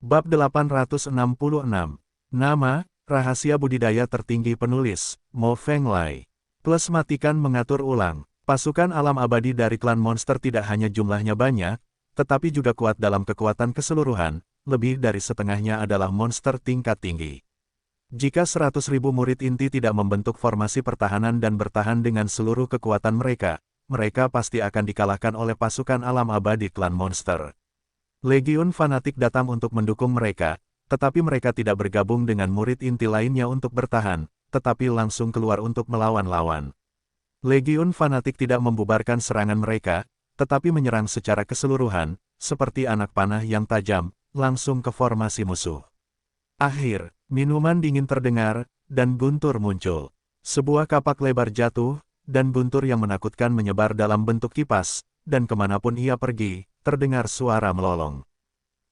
Bab 866. Nama, rahasia budidaya tertinggi penulis, Mo Fenglai. Plus matikan mengatur ulang. Pasukan alam abadi dari klan monster tidak hanya jumlahnya banyak, tetapi juga kuat dalam kekuatan keseluruhan, lebih dari setengahnya adalah monster tingkat tinggi. Jika 100.000 murid inti tidak membentuk formasi pertahanan dan bertahan dengan seluruh kekuatan mereka, mereka pasti akan dikalahkan oleh pasukan alam abadi klan monster. Legiun fanatik datang untuk mendukung mereka, tetapi mereka tidak bergabung dengan murid inti lainnya untuk bertahan, tetapi langsung keluar untuk melawan lawan. Legiun fanatik tidak membubarkan serangan mereka, tetapi menyerang secara keseluruhan, seperti anak panah yang tajam, langsung ke formasi musuh. Akhir, minuman dingin terdengar, dan guntur muncul. Sebuah kapak lebar jatuh, dan guntur yang menakutkan menyebar dalam bentuk kipas, dan kemanapun ia pergi, terdengar suara melolong.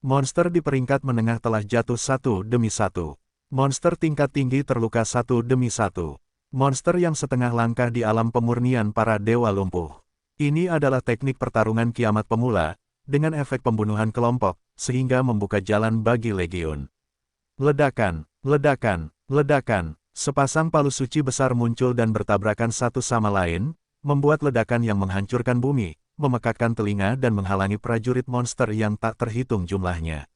Monster di peringkat menengah telah jatuh satu demi satu. Monster tingkat tinggi terluka satu demi satu. Monster yang setengah langkah di alam pemurnian para dewa lumpuh. Ini adalah teknik pertarungan kiamat pemula, dengan efek pembunuhan kelompok, sehingga membuka jalan bagi legiun. Ledakan, ledakan, ledakan, sepasang palu suci besar muncul dan bertabrakan satu sama lain, membuat ledakan yang menghancurkan bumi, memekakkan telinga dan menghalangi prajurit monster yang tak terhitung jumlahnya.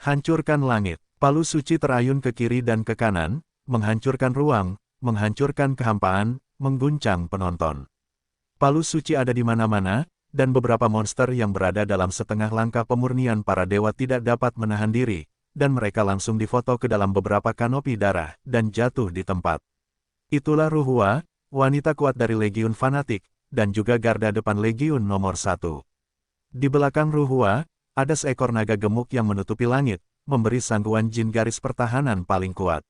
Hancurkan langit, palu suci terayun ke kiri dan ke kanan, menghancurkan ruang, menghancurkan kehampaan, mengguncang penonton. Palu suci ada di mana-mana, dan beberapa monster yang berada dalam setengah langkah pemurnian para dewa tidak dapat menahan diri, dan mereka langsung difoto ke dalam beberapa kanopi darah, dan jatuh di tempat. Itulah Ruhua, wanita kuat dari Legiun Fanatik, dan juga garda depan Legiun nomor 1. Di belakang Ruhua, ada seekor naga gemuk yang menutupi langit, memberi Sangguan Jin garis pertahanan paling kuat.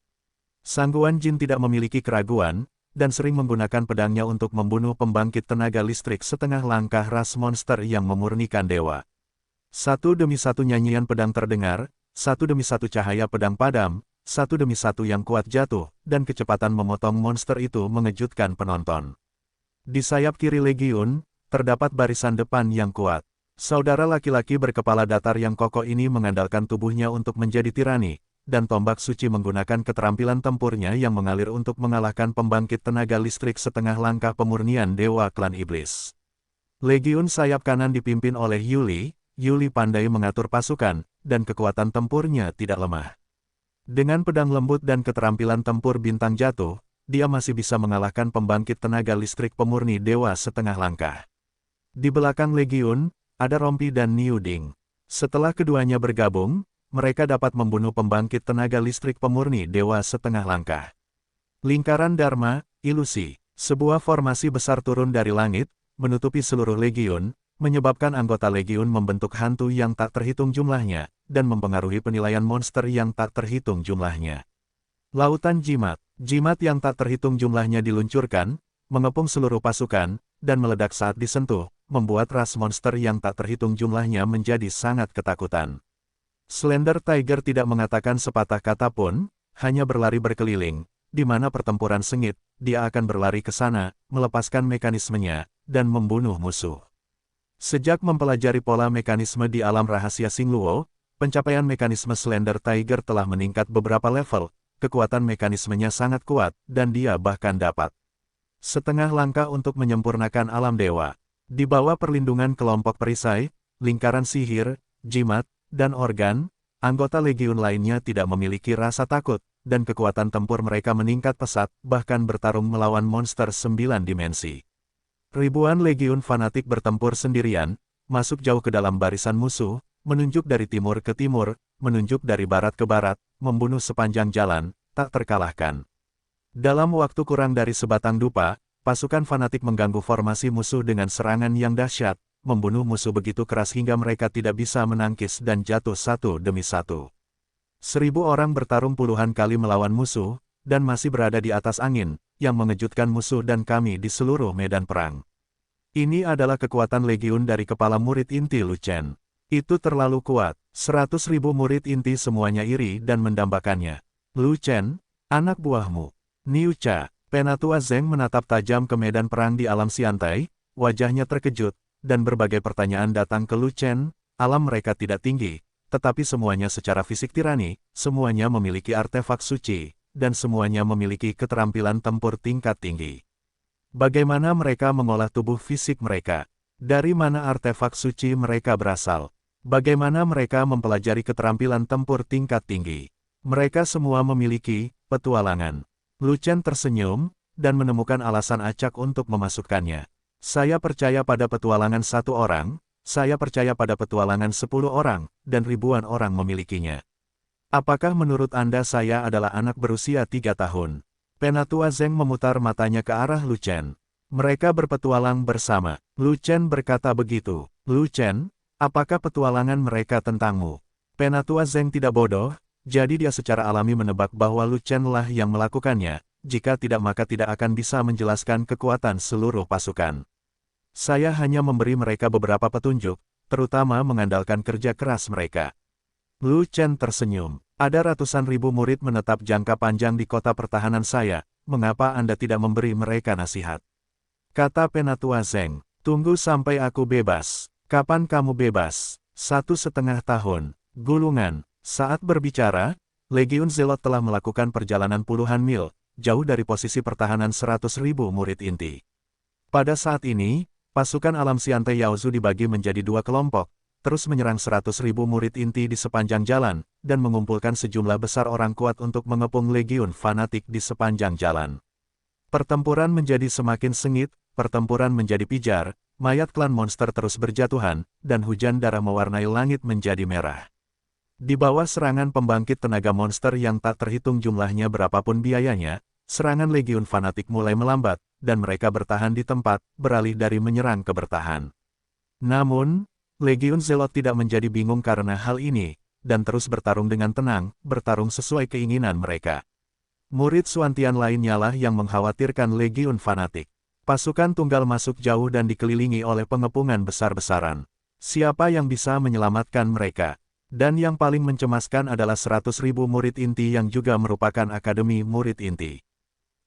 Sangguan Jin tidak memiliki keraguan, dan sering menggunakan pedangnya untuk membunuh pembangkit tenaga listrik setengah langkah ras monster yang memurnikan dewa. Satu demi satu nyanyian pedang terdengar, satu demi satu cahaya pedang padam, satu demi satu yang kuat jatuh, dan kecepatan memotong monster itu mengejutkan penonton. Di sayap kiri Legiun, terdapat barisan depan yang kuat. Saudara laki-laki berkepala datar yang kokoh ini mengandalkan tubuhnya untuk menjadi tirani, dan tombak suci menggunakan keterampilan tempurnya yang mengalir untuk mengalahkan pembangkit tenaga listrik setengah langkah pemurnian dewa klan iblis. Legiun sayap kanan dipimpin oleh Yuli. Yuli pandai mengatur pasukan, dan kekuatan tempurnya tidak lemah. Dengan pedang lembut dan keterampilan tempur bintang jatuh, dia masih bisa mengalahkan pembangkit tenaga listrik pemurni dewa setengah langkah. Di belakang Legiun, ada Rompi dan Niuding. Setelah keduanya bergabung, mereka dapat membunuh pembangkit tenaga listrik pemurni dewa setengah langkah. Lingkaran Dharma, ilusi, sebuah formasi besar turun dari langit, menutupi seluruh Legiun, menyebabkan anggota Legiun membentuk hantu yang tak terhitung jumlahnya, dan mempengaruhi penilaian monster yang tak terhitung jumlahnya. Lautan jimat, jimat yang tak terhitung jumlahnya diluncurkan, mengepung seluruh pasukan, dan meledak saat disentuh, membuat ras monster yang tak terhitung jumlahnya menjadi sangat ketakutan. Slender Tiger tidak mengatakan sepatah kata pun, hanya berlari berkeliling, di mana pertempuran sengit, dia akan berlari ke sana, melepaskan mekanismenya, dan membunuh musuh. Sejak mempelajari pola mekanisme di alam rahasia Xingluo, pencapaian mekanisme Slender Tiger telah meningkat beberapa level, kekuatan mekanismenya sangat kuat, dan dia bahkan dapat setengah langkah untuk menyempurnakan alam dewa. Di bawah perlindungan kelompok perisai, lingkaran sihir, jimat, dan organ, anggota Legiun lainnya tidak memiliki rasa takut, dan kekuatan tempur mereka meningkat pesat, bahkan bertarung melawan monster 9 dimensi. Ribuan Legiun Fanatik bertempur sendirian, masuk jauh ke dalam barisan musuh, menunjuk dari timur ke timur, menunjuk dari barat ke barat, membunuh sepanjang jalan, tak terkalahkan. Dalam waktu kurang dari sebatang dupa, pasukan fanatik mengganggu formasi musuh dengan serangan yang dahsyat, membunuh musuh begitu keras hingga mereka tidak bisa menangkis dan jatuh satu demi satu. 1000 orang bertarung puluhan kali melawan musuh, dan masih berada di atas angin, yang mengejutkan musuh dan kami di seluruh medan perang. Ini adalah kekuatan Legiun dari kepala murid inti Lu Chen. Itu terlalu kuat, 100.000 murid inti semuanya iri dan mendambakannya. Lu Chen, anak buahmu. Niu Cha, Penatua Zeng menatap tajam ke medan perang di alam Siantai, wajahnya terkejut, dan berbagai pertanyaan datang ke Lu Chen. Alam mereka tidak tinggi, tetapi semuanya secara fisik tirani, semuanya memiliki artefak suci, dan semuanya memiliki keterampilan tempur tingkat tinggi. Bagaimana mereka mengolah tubuh fisik mereka? Dari mana artefak suci mereka berasal? Bagaimana mereka mempelajari keterampilan tempur tingkat tinggi? Mereka semua memiliki petualangan. Lu Chen tersenyum, dan menemukan alasan acak untuk memasukkannya. Saya percaya pada petualangan satu orang, saya percaya pada petualangan 10 orang, dan ribuan orang memilikinya. Apakah menurut Anda saya adalah anak berusia 3 tahun? Penatua Zeng memutar matanya ke arah Lu Chen. Mereka berpetualang bersama. Lu Chen berkata begitu. Lu Chen, apakah petualangan mereka tentangmu? Penatua Zeng tidak bodoh, jadi dia secara alami menebak bahwa Lu Chen lah yang melakukannya. Jika tidak maka tidak akan bisa menjelaskan kekuatan seluruh pasukan. Saya hanya memberi mereka beberapa petunjuk, terutama mengandalkan kerja keras mereka. Lu Chen tersenyum. Ada ratusan ribu murid menetap jangka panjang di kota pertahanan saya, mengapa Anda tidak memberi mereka nasihat? Kata Penatua Zeng, tunggu sampai aku bebas. Kapan kamu bebas? 1,5 tahun. Gulungan. Saat berbicara, Legiun Zelot telah melakukan perjalanan puluhan mil, jauh dari posisi pertahanan 100.000 murid inti. Pada saat ini, pasukan alam Siante Yaozu dibagi menjadi 2 kelompok, terus menyerang 100.000 murid inti di sepanjang jalan, dan mengumpulkan sejumlah besar orang kuat untuk mengepung legiun fanatik di sepanjang jalan. Pertempuran menjadi semakin sengit, pertempuran menjadi pijar, mayat klan monster terus berjatuhan, dan hujan darah mewarnai langit menjadi merah. Di bawah serangan pembangkit tenaga monster yang tak terhitung jumlahnya berapapun biayanya, serangan legiun fanatik mulai melambat, dan mereka bertahan di tempat, beralih dari menyerang ke bertahan. Namun, Legiun Zelot tidak menjadi bingung karena hal ini, dan terus bertarung dengan tenang, bertarung sesuai keinginan mereka. Murid Suantian lainnya lah yang mengkhawatirkan Legiun fanatik. Pasukan tunggal masuk jauh dan dikelilingi oleh pengepungan besar-besaran. Siapa yang bisa menyelamatkan mereka? Dan yang paling mencemaskan adalah 100.000 murid inti yang juga merupakan akademi murid inti.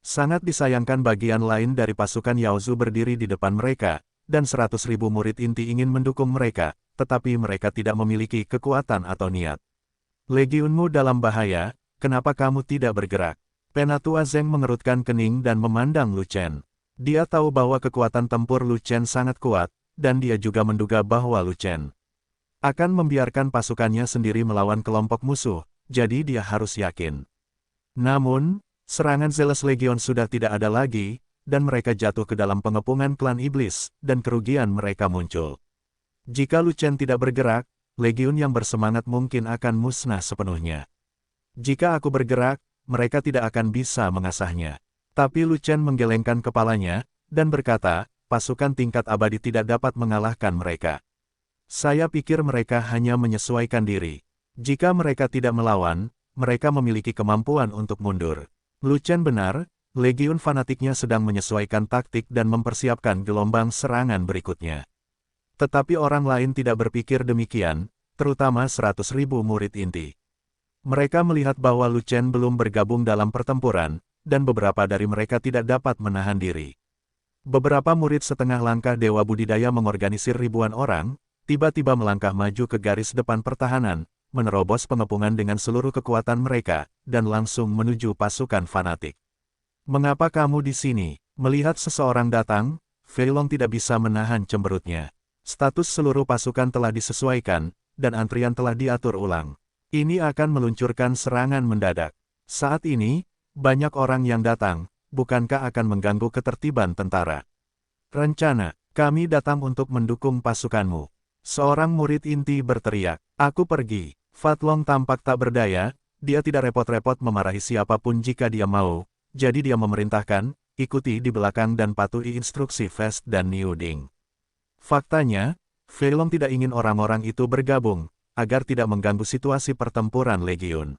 Sangat disayangkan bagian lain dari pasukan Yaozu berdiri di depan mereka, dan 100.000 murid inti ingin mendukung mereka, tetapi mereka tidak memiliki kekuatan atau niat. Legiunmu dalam bahaya, kenapa kamu tidak bergerak? Penatua Zeng mengerutkan kening dan memandang Lu Chen. Dia tahu bahwa kekuatan tempur Lu Chen sangat kuat, dan dia juga menduga bahwa Lu Chen akan membiarkan pasukannya sendiri melawan kelompok musuh, jadi dia harus yakin. Namun, serangan Zealous Legion sudah tidak ada lagi, dan mereka jatuh ke dalam pengepungan klan iblis, dan kerugian mereka muncul. Jika Lu Chen tidak bergerak, legiun yang bersemangat mungkin akan musnah sepenuhnya. Jika aku bergerak, mereka tidak akan bisa mengasahnya. Tapi Lu Chen menggelengkan kepalanya, dan berkata, pasukan tingkat abadi tidak dapat mengalahkan mereka. Saya pikir mereka hanya menyesuaikan diri. Jika mereka tidak melawan, mereka memiliki kemampuan untuk mundur. Lu Chen benar, legiun fanatiknya sedang menyesuaikan taktik dan mempersiapkan gelombang serangan berikutnya. Tetapi orang lain tidak berpikir demikian, terutama 100.000 murid inti. Mereka melihat bahwa Lu Chen belum bergabung dalam pertempuran, dan beberapa dari mereka tidak dapat menahan diri. Beberapa murid setengah langkah Dewa Budidaya mengorganisir ribuan orang, tiba-tiba melangkah maju ke garis depan pertahanan, menerobos pengepungan dengan seluruh kekuatan mereka, dan langsung menuju pasukan fanatik. Mengapa kamu di sini? Melihat seseorang datang, Fei Long tidak bisa menahan cemberutnya. Status seluruh pasukan telah disesuaikan, dan antrian telah diatur ulang. Ini akan meluncurkan serangan mendadak. Saat ini, banyak orang yang datang, bukankah akan mengganggu ketertiban tentara? Rencana, kami datang untuk mendukung pasukanmu. Seorang murid inti berteriak, aku pergi. Fat Long tampak tak berdaya, dia tidak repot-repot memarahi siapapun jika dia mau. Jadi dia memerintahkan, ikuti di belakang dan patuhi instruksi Fest dan Niu Ding. Faktanya, Fei Long tidak ingin orang-orang itu bergabung, agar tidak mengganggu situasi pertempuran legiun.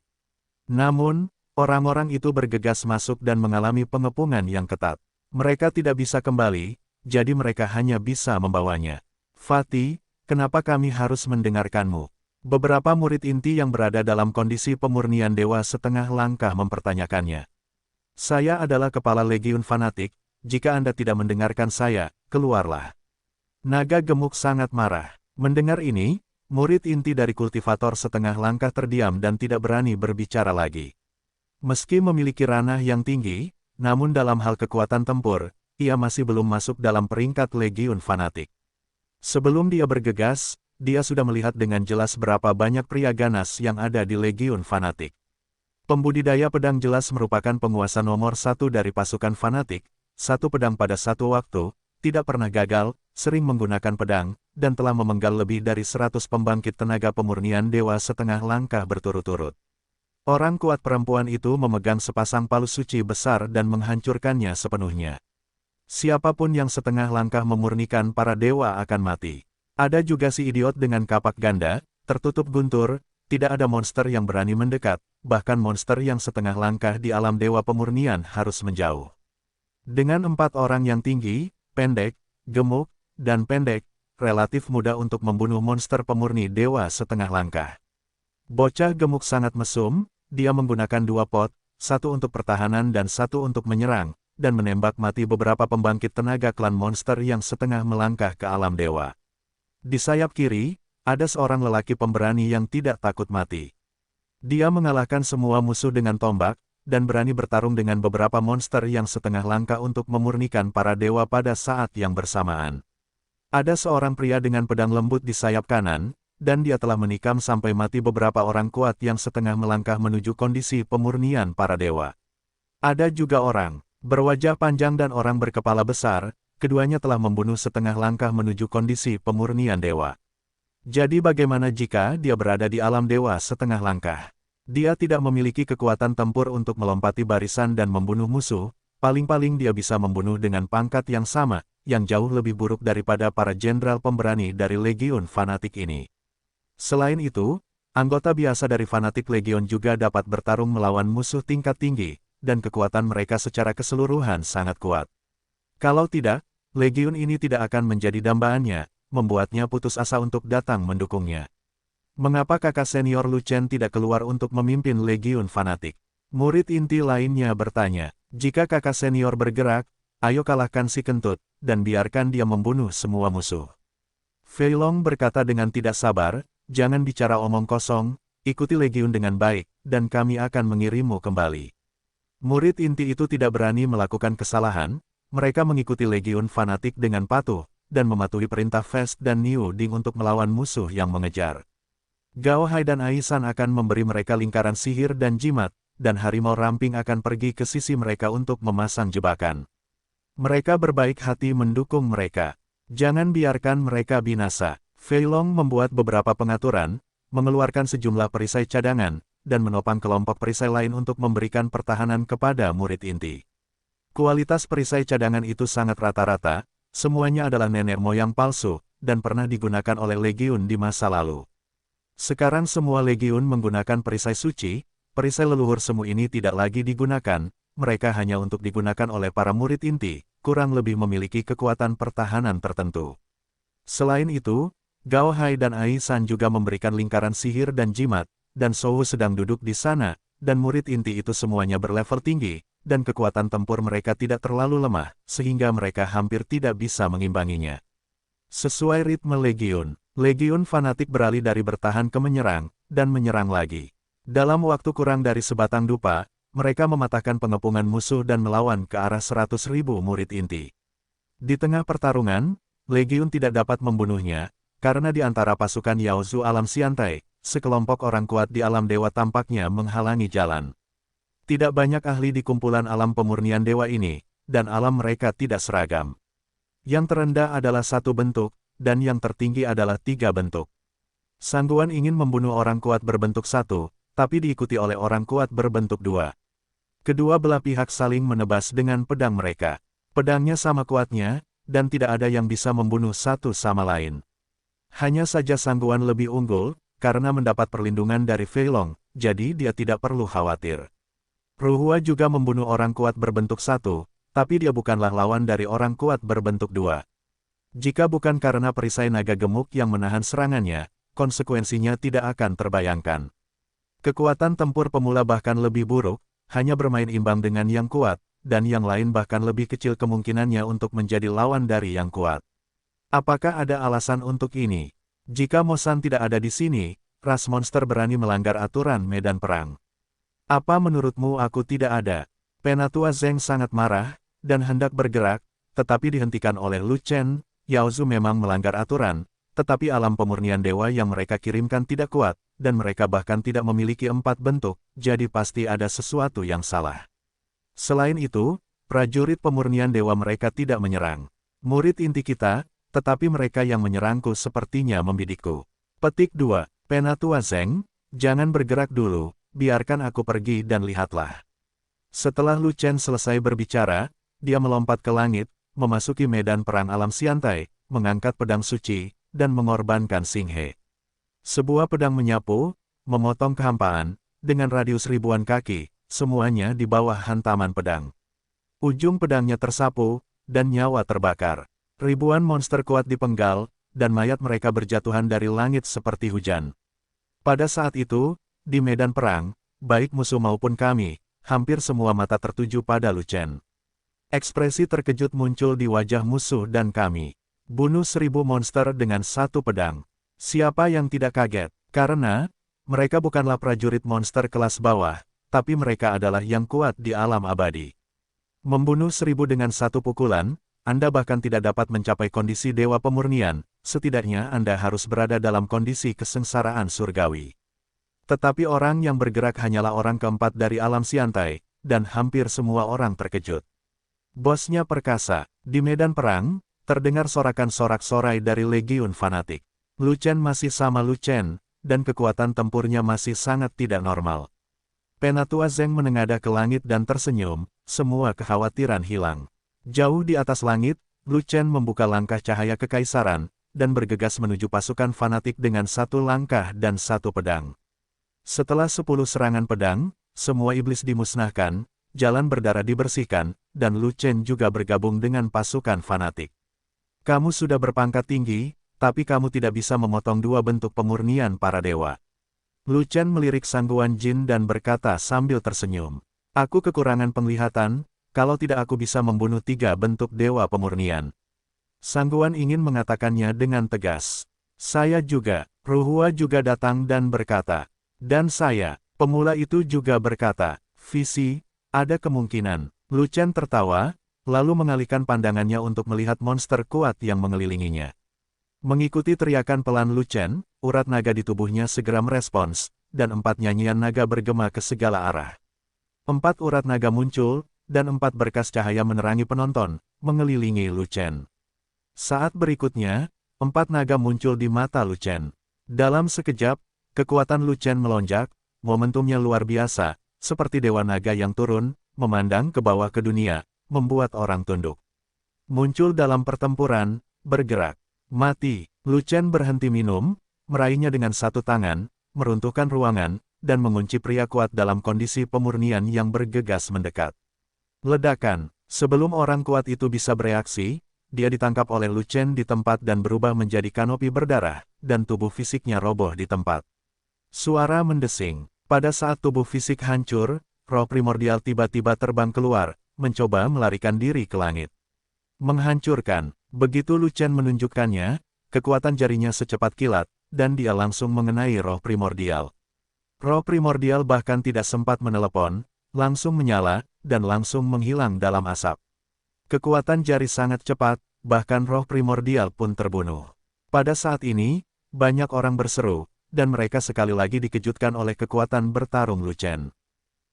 Namun, orang-orang itu bergegas masuk dan mengalami pengepungan yang ketat. Mereka tidak bisa kembali, jadi mereka hanya bisa membawanya. Fatih, kenapa kami harus mendengarkanmu? Beberapa murid inti yang berada dalam kondisi pemurnian dewa setengah langkah mempertanyakannya. Saya adalah kepala legiun fanatik, jika Anda tidak mendengarkan saya, keluarlah. Naga gemuk sangat marah. Mendengar ini, Murid inti dari kultivator setengah langkah terdiam dan tidak berani berbicara lagi. Meski memiliki ranah yang tinggi, namun dalam hal kekuatan tempur, ia masih belum masuk dalam peringkat legiun fanatik. Sebelum dia bergegas, dia sudah melihat dengan jelas berapa banyak pria ganas yang ada di legiun fanatik. Pembudidaya pedang jelas merupakan penguasa nomor satu dari pasukan fanatik, satu pedang pada satu waktu, tidak pernah gagal, sering menggunakan pedang, dan telah memenggal lebih dari 100 pembangkit tenaga pemurnian dewa setengah langkah berturut-turut. Orang kuat perempuan itu memegang sepasang palu suci besar dan menghancurkannya sepenuhnya. Siapapun yang setengah langkah memurnikan para dewa akan mati. Ada juga si idiot dengan kapak ganda, tertutup guntur, tidak ada monster yang berani mendekat, bahkan monster yang setengah langkah di alam dewa pemurnian harus menjauh. Dengan 4 orang yang tinggi, pendek, gemuk, dan pendek, relatif mudah untuk membunuh monster pemurni dewa setengah langkah. Bocah gemuk sangat mesum, dia menggunakan 2 pot, satu untuk pertahanan dan satu untuk menyerang, dan menembak mati beberapa pembangkit tenaga klan monster yang setengah melangkah ke alam dewa. Di sayap kiri, ada seorang lelaki pemberani yang tidak takut mati. Dia mengalahkan semua musuh dengan tombak, dan berani bertarung dengan beberapa monster yang setengah langkah untuk memurnikan para dewa pada saat yang bersamaan. Ada seorang pria dengan pedang lembut di sayap kanan, dan dia telah menikam sampai mati beberapa orang kuat yang setengah melangkah menuju kondisi pemurnian para dewa. Ada juga orang berwajah panjang dan orang berkepala besar, keduanya telah membunuh setengah langkah menuju kondisi pemurnian dewa. Jadi bagaimana jika dia berada di alam dewa setengah langkah? Dia tidak memiliki kekuatan tempur untuk melompati barisan dan membunuh musuh, paling-paling dia bisa membunuh dengan pangkat yang sama, yang jauh lebih buruk daripada para jenderal pemberani dari legiun fanatik ini. Selain itu, anggota biasa dari fanatik legiun juga dapat bertarung melawan musuh tingkat tinggi, dan kekuatan mereka secara keseluruhan sangat kuat. Kalau tidak, legiun ini tidak akan menjadi dambaannya, membuatnya putus asa untuk datang mendukungnya. Mengapa kakak senior Lu Chen tidak keluar untuk memimpin legiun fanatik? Murid inti lainnya bertanya, jika kakak senior bergerak, ayo kalahkan si kentut, dan biarkan dia membunuh semua musuh. Fei Long berkata dengan tidak sabar, jangan bicara omong kosong, ikuti legiun dengan baik, dan kami akan mengirimmu kembali. Murid inti itu tidak berani melakukan kesalahan, mereka mengikuti legiun fanatik dengan patuh, dan mematuhi perintah Fest dan Niu Ding untuk melawan musuh yang mengejar. Gao Hai dan Aisan akan memberi mereka lingkaran sihir dan jimat, dan harimau ramping akan pergi ke sisi mereka untuk memasang jebakan. Mereka berbaik hati mendukung mereka. Jangan biarkan mereka binasa. Fei Long membuat beberapa pengaturan, mengeluarkan sejumlah perisai cadangan, dan menopang kelompok perisai lain untuk memberikan pertahanan kepada murid inti. Kualitas perisai cadangan itu sangat rata-rata, semuanya adalah nenek moyang palsu, dan pernah digunakan oleh legiun di masa lalu. Sekarang semua legiun menggunakan perisai suci, perisai leluhur semu ini tidak lagi digunakan, mereka hanya untuk digunakan oleh para murid inti, kurang lebih memiliki kekuatan pertahanan tertentu. Selain itu, Gao Hai dan Aisan juga memberikan lingkaran sihir dan jimat, dan Souhu sedang duduk di sana, dan murid inti itu semuanya berlevel tinggi, dan kekuatan tempur mereka tidak terlalu lemah, sehingga mereka hampir tidak bisa mengimbanginya. Sesuai ritme legiun, legiun fanatik beralih dari bertahan ke menyerang, dan menyerang lagi. Dalam waktu kurang dari sebatang dupa, mereka mematahkan pengepungan musuh dan melawan ke arah 100.000 murid inti. Di tengah pertarungan, legiun tidak dapat membunuhnya, karena di antara pasukan Yaozu alam Xiantai, sekelompok orang kuat di alam dewa tampaknya menghalangi jalan. Tidak banyak ahli di kumpulan alam pemurnian dewa ini, dan alam mereka tidak seragam. Yang terendah adalah 1 bentuk, dan yang tertinggi adalah 3 bentuk. Sangguan ingin membunuh orang kuat berbentuk 1, tapi diikuti oleh orang kuat berbentuk 2. Kedua belah pihak saling menebas dengan pedang mereka. Pedangnya sama kuatnya, dan tidak ada yang bisa membunuh satu sama lain. Hanya saja Sangguan lebih unggul, karena mendapat perlindungan dari Fei Long, jadi dia tidak perlu khawatir. Ruhua juga membunuh orang kuat berbentuk 1, tapi dia bukanlah lawan dari orang kuat berbentuk 2. Jika bukan karena perisai naga gemuk yang menahan serangannya, konsekuensinya tidak akan terbayangkan. Kekuatan tempur pemula bahkan lebih buruk, hanya bermain imbang dengan yang kuat, dan yang lain bahkan lebih kecil kemungkinannya untuk menjadi lawan dari yang kuat. Apakah ada alasan untuk ini? Jika Mosan tidak ada di sini, ras monster berani melanggar aturan medan perang. Apa menurutmu aku tidak ada? Penatua Zeng sangat marah, dan hendak bergerak, tetapi dihentikan oleh Lu Chen. Yao Zu memang melanggar aturan, tetapi alam pemurnian dewa yang mereka kirimkan tidak kuat, dan mereka bahkan tidak memiliki 4 bentuk, jadi pasti ada sesuatu yang salah. Selain itu, prajurit pemurnian dewa mereka tidak menyerang murid inti kita, tetapi mereka yang menyerangku sepertinya membidikku. Petik 2. Penatua Zeng, jangan bergerak dulu, biarkan aku pergi dan lihatlah. Setelah Lu Chen selesai berbicara, dia melompat ke langit, memasuki medan perang alam Xiantai, mengangkat pedang suci, dan mengorbankan Xing He. Sebuah pedang menyapu, memotong kehampaan, dengan radius ribuan kaki, semuanya di bawah hantaman pedang. Ujung pedangnya tersapu, dan nyawa terbakar. Ribuan monster kuat dipenggal, dan mayat mereka berjatuhan dari langit seperti hujan. Pada saat itu, di medan perang, baik musuh maupun kami, hampir semua mata tertuju pada Lu Chen. Ekspresi terkejut muncul di wajah musuh dan kami. Bunuh 1000 monster dengan satu pedang. Siapa yang tidak kaget? Karena, mereka bukanlah prajurit monster kelas bawah, tapi mereka adalah yang kuat di alam abadi. Membunuh 1000 dengan satu pukulan, Anda bahkan tidak dapat mencapai kondisi dewa pemurnian, setidaknya Anda harus berada dalam kondisi kesengsaraan surgawi. Tetapi orang yang bergerak hanyalah orang keempat dari alam Xiantai, dan hampir semua orang terkejut. Bosnya perkasa. Di medan perang, terdengar sorakan sorak-sorai dari legiun fanatik. Lu Chen masih sama Lu Chen, dan kekuatan tempurnya masih sangat tidak normal. Penatua Zeng menengadah ke langit dan tersenyum, semua kekhawatiran hilang. Jauh di atas langit, Lu Chen membuka langkah cahaya kekaisaran, dan bergegas menuju pasukan fanatik dengan satu langkah dan satu pedang. Setelah 10 serangan pedang, semua iblis dimusnahkan, jalan berdarah dibersihkan, dan Lu Chen juga bergabung dengan pasukan fanatik. Kamu sudah berpangkat tinggi, tapi kamu tidak bisa memotong 2 bentuk pemurnian para dewa. Lu Chen melirik Sangguan Jin dan berkata sambil tersenyum. Aku kekurangan penglihatan, kalau tidak aku bisa membunuh 3 bentuk dewa pemurnian. Sangguan ingin mengatakannya dengan tegas. Saya juga. Ruhua juga datang dan berkata. Dan saya. Pemula itu juga berkata. Visi, ada kemungkinan. Lu Chen tertawa, lalu mengalihkan pandangannya untuk melihat monster kuat yang mengelilinginya. Mengikuti teriakan pelan Lu Chen, urat naga di tubuhnya segera merespons, dan 4 nyanyian naga bergema ke segala arah. 4 urat naga muncul, dan 4 berkas cahaya menerangi penonton, mengelilingi Lu Chen. Saat berikutnya, 4 naga muncul di mata Lu Chen. Dalam sekejap, kekuatan Lu Chen melonjak, momentumnya luar biasa, seperti dewa naga yang turun, memandang ke bawah ke dunia, membuat orang tunduk. Muncul dalam pertempuran, bergerak. Mati. Lu Chen berhenti minum, meraihnya dengan satu tangan, meruntuhkan ruangan, dan mengunci pria kuat dalam kondisi pemurnian yang bergegas mendekat. Ledakan. Sebelum orang kuat itu bisa bereaksi, dia ditangkap oleh Lu Chen di tempat dan berubah menjadi kanopi berdarah, dan tubuh fisiknya roboh di tempat. Suara mendesing. Pada saat tubuh fisik hancur, roh primordial tiba-tiba terbang keluar, mencoba melarikan diri ke langit. Menghancurkan. Begitu Lu Chen menunjukkannya, kekuatan jarinya secepat kilat, dan dia langsung mengenai roh primordial. Roh primordial bahkan tidak sempat menelepon, langsung menyala, dan langsung menghilang dalam asap. Kekuatan jari sangat cepat, bahkan roh primordial pun terbunuh. Pada saat ini, banyak orang berseru, dan mereka sekali lagi dikejutkan oleh kekuatan bertarung Lu Chen.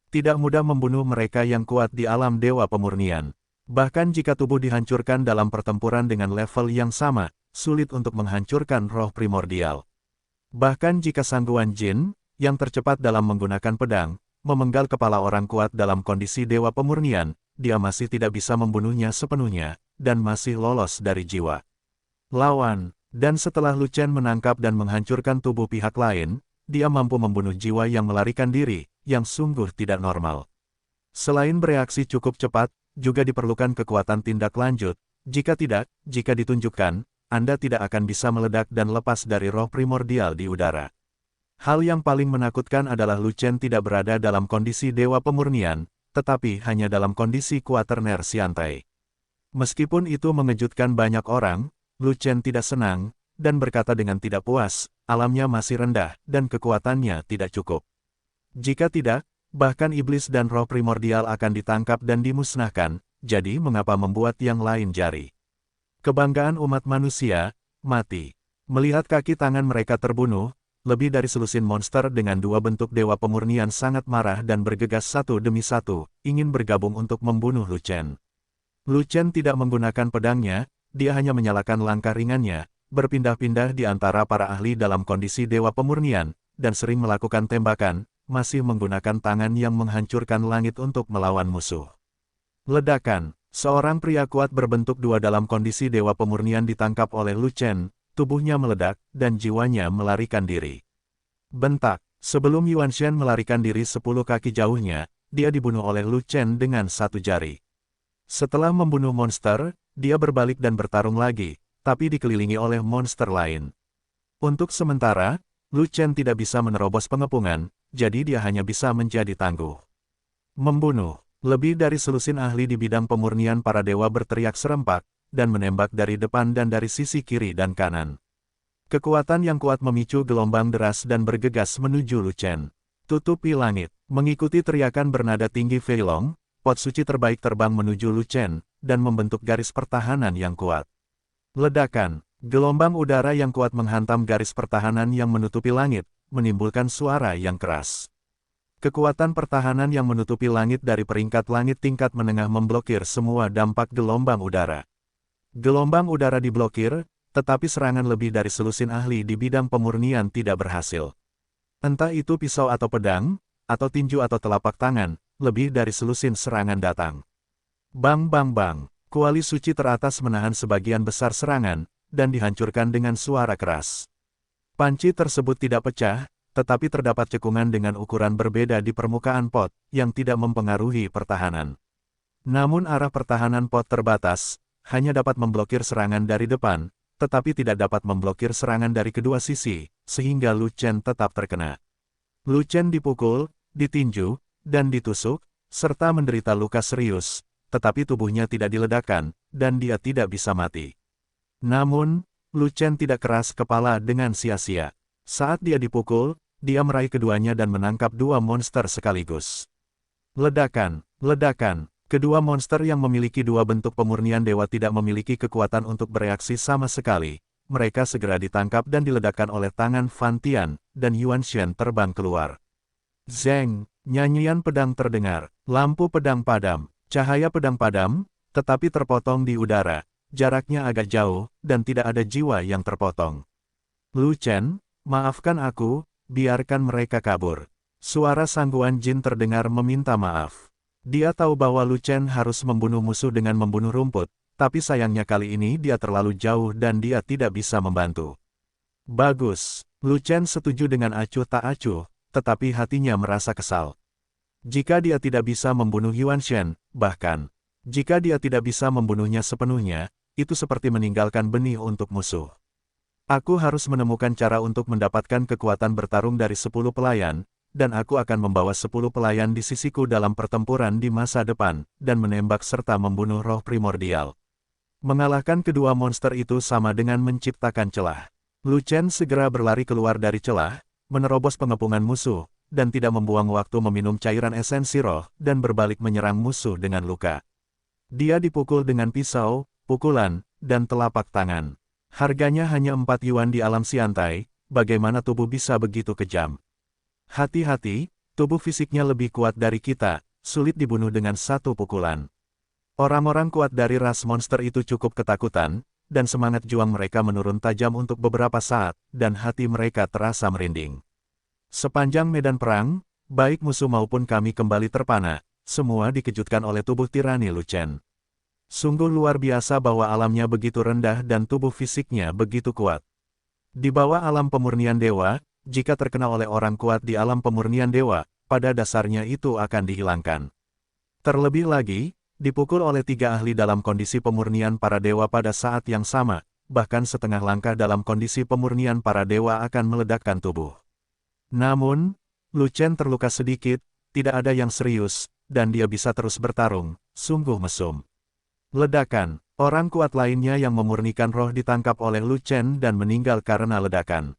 Tidak mudah membunuh mereka yang kuat di alam dewa pemurnian. Bahkan jika tubuh dihancurkan dalam pertempuran dengan level yang sama, sulit untuk menghancurkan roh primordial. Bahkan jika Sangguan Jin, yang tercepat dalam menggunakan pedang, memenggal kepala orang kuat dalam kondisi dewa pemurnian, dia masih tidak bisa membunuhnya sepenuhnya, dan masih lolos dari jiwa. Lawan, dan setelah Lu Chen menangkap dan menghancurkan tubuh pihak lain, dia mampu membunuh jiwa yang melarikan diri, yang sungguh tidak normal. Selain bereaksi cukup cepat, juga diperlukan kekuatan tindak lanjut. Jika tidak, jika ditunjukkan, Anda tidak akan bisa meledak dan lepas dari roh primordial di udara. Hal yang paling menakutkan adalah Lu Chen tidak berada dalam kondisi dewa pemurnian, tetapi hanya dalam kondisi kuaterner Xiantai. Meskipun itu mengejutkan banyak orang, Lu Chen tidak senang, dan berkata dengan tidak puas, alamnya masih rendah, dan kekuatannya tidak cukup. Jika tidak, bahkan iblis dan roh primordial akan ditangkap dan dimusnahkan, jadi mengapa membuat yang lain jari? Kebanggaan umat manusia, mati. Melihat kaki tangan mereka terbunuh, lebih dari selusin monster dengan dua bentuk dewa pemurnian sangat marah dan bergegas satu demi satu, ingin bergabung untuk membunuh Lu Chen. Lu Chen tidak menggunakan pedangnya, dia hanya menyalakan langkah ringannya, berpindah-pindah di antara para ahli dalam kondisi dewa pemurnian, dan sering melakukan tembakan, masih menggunakan tangan yang menghancurkan langit untuk melawan musuh. Ledakan, seorang pria kuat berbentuk dua dalam kondisi dewa pemurnian ditangkap oleh Lu Chen, tubuhnya meledak, dan jiwanya melarikan diri. Bentak, sebelum Yuan Shen melarikan diri 10 kaki jauhnya, dia dibunuh oleh Lu Chen dengan satu jari. Setelah membunuh monster, dia berbalik dan bertarung lagi, tapi dikelilingi oleh monster lain. Untuk sementara, Lu Chen tidak bisa menerobos pengepungan, jadi dia hanya bisa menjadi tangguh. Membunuh, lebih dari selusin ahli di bidang pemurnian para dewa berteriak serempak, dan menembak dari depan dan dari sisi kiri dan kanan. Kekuatan yang kuat memicu gelombang deras dan bergegas menuju Lu Chen. Tutupi langit, mengikuti teriakan bernada tinggi Fei Long, pot suci terbaik terbang menuju Lu Chen, dan membentuk garis pertahanan yang kuat. Ledakan, gelombang udara yang kuat menghantam garis pertahanan yang menutupi langit, menimbulkan suara yang keras. Kekuatan pertahanan yang menutupi langit dari peringkat langit tingkat menengah memblokir semua dampak gelombang udara. Gelombang udara diblokir, tetapi serangan lebih dari selusin ahli di bidang pemurnian tidak berhasil. Entah itu pisau atau pedang, atau tinju atau telapak tangan, lebih dari selusin serangan datang. Bang bang bang, kuali suci teratas menahan sebagian besar serangan, dan dihancurkan dengan suara keras. Panci tersebut tidak pecah, tetapi terdapat cekungan dengan ukuran berbeda di permukaan pot, yang tidak mempengaruhi pertahanan. Namun arah pertahanan pot terbatas, hanya dapat memblokir serangan dari depan, tetapi tidak dapat memblokir serangan dari kedua sisi, sehingga Lu Chen tetap terkena. Lu Chen dipukul, ditinju, dan ditusuk, serta menderita luka serius, tetapi tubuhnya tidak diledakkan, dan dia tidak bisa mati. Namun, Lu Chen tidak keras kepala dengan sia-sia. Saat dia dipukul, dia meraih keduanya dan menangkap dua monster sekaligus. Ledakan, ledakan. Kedua monster yang memiliki dua bentuk pemurnian dewa tidak memiliki kekuatan untuk bereaksi sama sekali. Mereka segera ditangkap dan diledakkan oleh tangan Fan Tian, dan Yuan Shen terbang keluar. Zeng, nyanyian pedang terdengar, lampu pedang padam, cahaya pedang padam, tetapi terpotong di udara, jaraknya agak jauh, dan tidak ada jiwa yang terpotong. Lu Chen, maafkan aku, biarkan mereka kabur. Suara sangguan jin terdengar meminta maaf. Dia tahu bahwa Lu Chen harus membunuh musuh dengan membunuh rumput, tapi sayangnya kali ini dia terlalu jauh dan dia tidak bisa membantu. Bagus, Lu Chen setuju dengan acuh tak acuh, tetapi hatinya merasa kesal. Jika dia tidak bisa membunuh Yuan Shen, bahkan, jika dia tidak bisa membunuhnya sepenuhnya, itu seperti meninggalkan benih untuk musuh. Aku harus menemukan cara untuk mendapatkan kekuatan bertarung dari 10 pelayan, dan aku akan membawa 10 pelayan di sisiku dalam pertempuran di masa depan, dan menembak serta membunuh roh primordial. Mengalahkan kedua monster itu sama dengan menciptakan celah. Lu Chen segera berlari keluar dari celah, menerobos pengepungan musuh, dan tidak membuang waktu meminum cairan esensi roh, dan berbalik menyerang musuh dengan luka. Dia dipukul dengan pisau, pukulan, dan telapak tangan. Harganya hanya 4 yuan di alam Xiantai, bagaimana tubuh bisa begitu kejam? Hati-hati, tubuh fisiknya lebih kuat dari kita, sulit dibunuh dengan satu pukulan. Orang-orang kuat dari ras monster itu cukup ketakutan, dan semangat juang mereka menurun tajam untuk beberapa saat, dan hati mereka terasa merinding. Sepanjang medan perang, baik musuh maupun kami kembali terpana, semua dikejutkan oleh tubuh tirani Lu Chen. Sungguh luar biasa bahwa alamnya begitu rendah dan tubuh fisiknya begitu kuat. Di bawah alam pemurnian dewa, jika terkena oleh orang kuat di alam pemurnian dewa, pada dasarnya itu akan dihilangkan. Terlebih lagi, dipukul oleh 3 ahli dalam kondisi pemurnian para dewa pada saat yang sama, bahkan setengah langkah dalam kondisi pemurnian para dewa akan meledakkan tubuh. Namun, Lu Chen terluka sedikit, tidak ada yang serius, dan dia bisa terus bertarung, sungguh mesum. Ledakan, Orang kuat lainnya yang memurnikan roh ditangkap oleh Lu Chen dan meninggal karena ledakan.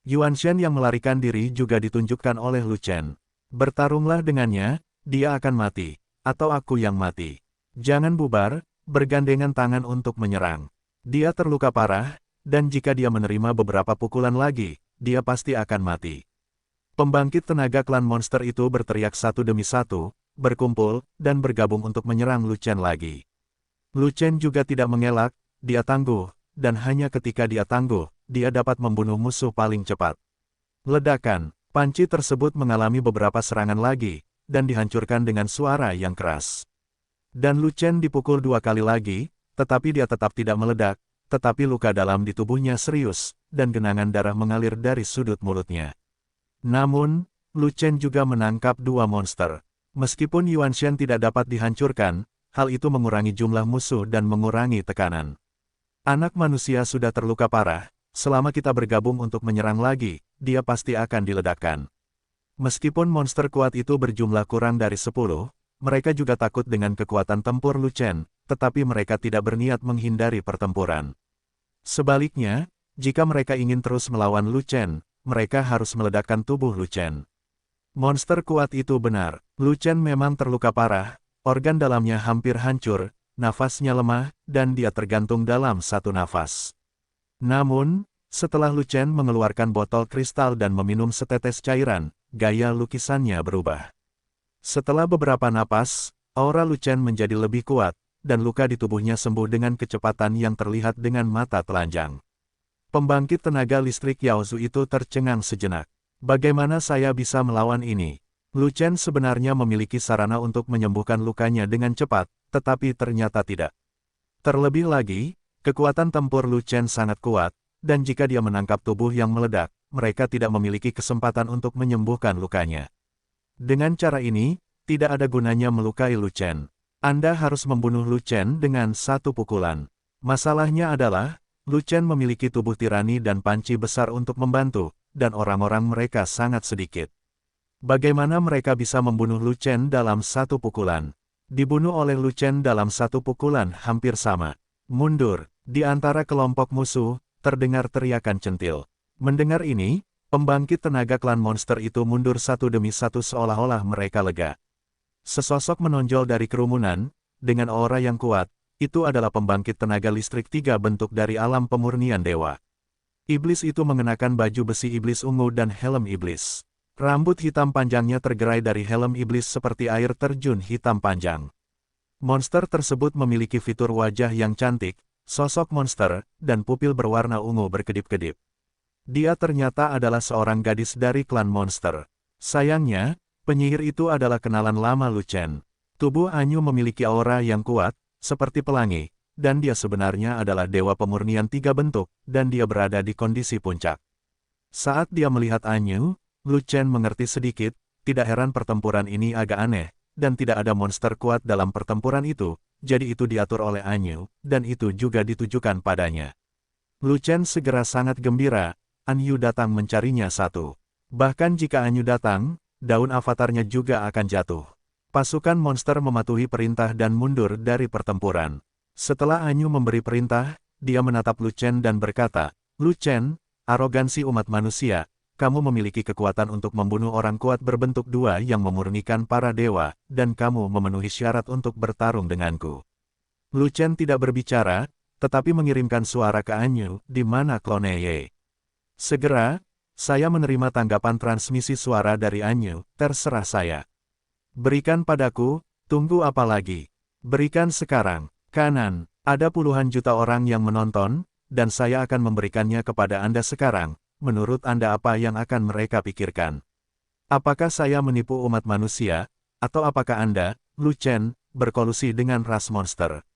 Yuan Shen yang melarikan diri juga ditunjukkan oleh Lu Chen. Bertarunglah dengannya, dia akan mati, atau aku yang mati. Jangan bubar, bergandengan tangan untuk menyerang. Dia terluka parah, dan jika dia menerima beberapa pukulan lagi, dia pasti akan mati. Pembangkit tenaga klan monster itu berteriak satu demi satu, berkumpul, dan bergabung untuk menyerang Lu Chen lagi. Lu Chen juga tidak mengelak, dia tangguh, dan hanya ketika dia tangguh, dia dapat membunuh musuh paling cepat. Ledakan, panci tersebut mengalami beberapa serangan lagi, dan dihancurkan dengan suara yang keras. Dan Lu Chen dipukul 2 kali lagi, tetapi dia tetap tidak meledak, tetapi luka dalam di tubuhnya serius, dan genangan darah mengalir dari sudut mulutnya. Namun, Lu Chen juga menangkap 2 monster. Meskipun Yuan Shen tidak dapat dihancurkan, hal itu mengurangi jumlah musuh dan mengurangi tekanan. Anak manusia sudah terluka parah, selama kita bergabung untuk menyerang lagi, dia pasti akan diledakkan. Meskipun monster kuat itu berjumlah kurang dari 10, mereka juga takut dengan kekuatan tempur Lu Chen, tetapi mereka tidak berniat menghindari pertempuran. Sebaliknya, jika mereka ingin terus melawan Lu Chen, mereka harus meledakkan tubuh Lu Chen. Monster kuat itu benar, Lu Chen memang terluka parah, organ dalamnya hampir hancur, nafasnya lemah, dan dia tergantung dalam satu nafas. Namun, setelah Lu Chen mengeluarkan botol kristal dan meminum setetes cairan, gaya lukisannya berubah. Setelah beberapa napas, aura Lu Chen menjadi lebih kuat, dan luka di tubuhnya sembuh dengan kecepatan yang terlihat dengan mata telanjang. Pembangkit tenaga listrik Yaozu itu tercengang sejenak. Bagaimana saya bisa melawan ini? Lu Chen sebenarnya memiliki sarana untuk menyembuhkan lukanya dengan cepat, tetapi ternyata tidak. Terlebih lagi, kekuatan tempur Lu Chen sangat kuat, dan jika dia menangkap tubuh yang meledak, mereka tidak memiliki kesempatan untuk menyembuhkan lukanya. Dengan cara ini, tidak ada gunanya melukai Lu Chen. Anda harus membunuh Lu Chen dengan satu pukulan. Masalahnya adalah, Lu Chen memiliki tubuh tirani dan panci besar untuk membantu, dan orang-orang mereka sangat sedikit. Bagaimana mereka bisa membunuh Lu Chen dalam satu pukulan? Dibunuh oleh Lu Chen dalam satu pukulan hampir sama. Mundur, di antara kelompok musuh, terdengar teriakan centil. Mendengar ini, pembangkit tenaga klan monster itu mundur satu demi satu seolah-olah mereka lega. Sesosok menonjol dari kerumunan, dengan aura yang kuat, itu adalah pembangkit tenaga listrik 3 bentuk dari alam pemurnian dewa. Iblis itu mengenakan baju besi iblis ungu dan helm iblis. Rambut hitam panjangnya tergerai dari helm iblis seperti air terjun hitam panjang. Monster tersebut memiliki fitur wajah yang cantik, sosok monster, dan pupil berwarna ungu berkedip-kedip. Dia ternyata adalah seorang gadis dari klan monster. Sayangnya, penyihir itu adalah kenalan lama Lu Chen. Tubuh Anyu memiliki aura yang kuat, seperti pelangi, dan dia sebenarnya adalah dewa pemurnian 3 bentuk, dan dia berada di kondisi puncak. Saat dia melihat Anyu, Lu Chen mengerti sedikit, tidak heran pertempuran ini agak aneh, dan tidak ada monster kuat dalam pertempuran itu, jadi itu diatur oleh Anyu, dan itu juga ditujukan padanya. Lu Chen segera sangat gembira, Anyu datang mencarinya satu. Bahkan jika Anyu datang, daun avatarnya juga akan jatuh. Pasukan monster mematuhi perintah dan mundur dari pertempuran. Setelah Anyu memberi perintah, dia menatap Lu Chen dan berkata, Lu Chen, arogansi umat manusia, kamu memiliki kekuatan untuk membunuh orang kuat berbentuk 2 yang memurnikan para dewa, dan kamu memenuhi syarat untuk bertarung denganku. Lu Chen tidak berbicara, tetapi mengirimkan suara ke Anyu, di mana klone Ye. Segera, saya menerima tanggapan transmisi suara dari Anyu, terserah saya. Berikan padaku, tunggu apa lagi? Berikan sekarang. Kanan, ada puluhan juta orang yang menonton, dan saya akan memberikannya kepada Anda sekarang. Menurut Anda apa yang akan mereka pikirkan? Apakah saya menipu umat manusia, atau apakah Anda, Lu Chen, berkolusi dengan ras monster?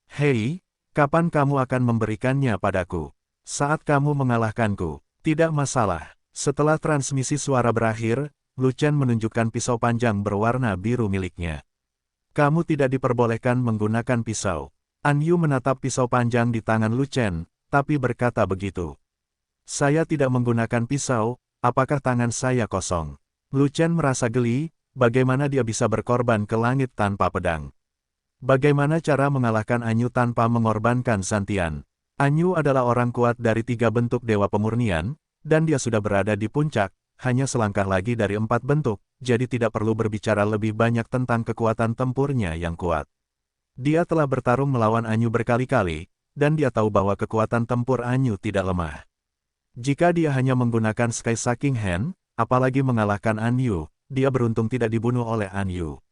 Hei, kapan kamu akan memberikannya padaku? Saat kamu mengalahkanku, tidak masalah. Setelah transmisi suara berakhir, Lu Chen menunjukkan pisau panjang berwarna biru miliknya. Kamu tidak diperbolehkan menggunakan pisau. Anyu menatap pisau panjang di tangan Lu Chen, tapi berkata begitu. Saya tidak menggunakan pisau, apakah tangan saya kosong? Lu Chen merasa geli, bagaimana dia bisa berkorban ke langit tanpa pedang. Bagaimana cara mengalahkan Anyu tanpa mengorbankan Zantian? Anyu adalah orang kuat dari 3 bentuk dewa pemurnian, dan dia sudah berada di puncak, hanya selangkah lagi dari 4 bentuk, jadi tidak perlu berbicara lebih banyak tentang kekuatan tempurnya yang kuat. Dia telah bertarung melawan Anyu berkali-kali, dan dia tahu bahwa kekuatan tempur Anyu tidak lemah. Jika dia hanya menggunakan Sky Sucking Hand, apalagi mengalahkan Anyu, dia beruntung tidak dibunuh oleh Anyu.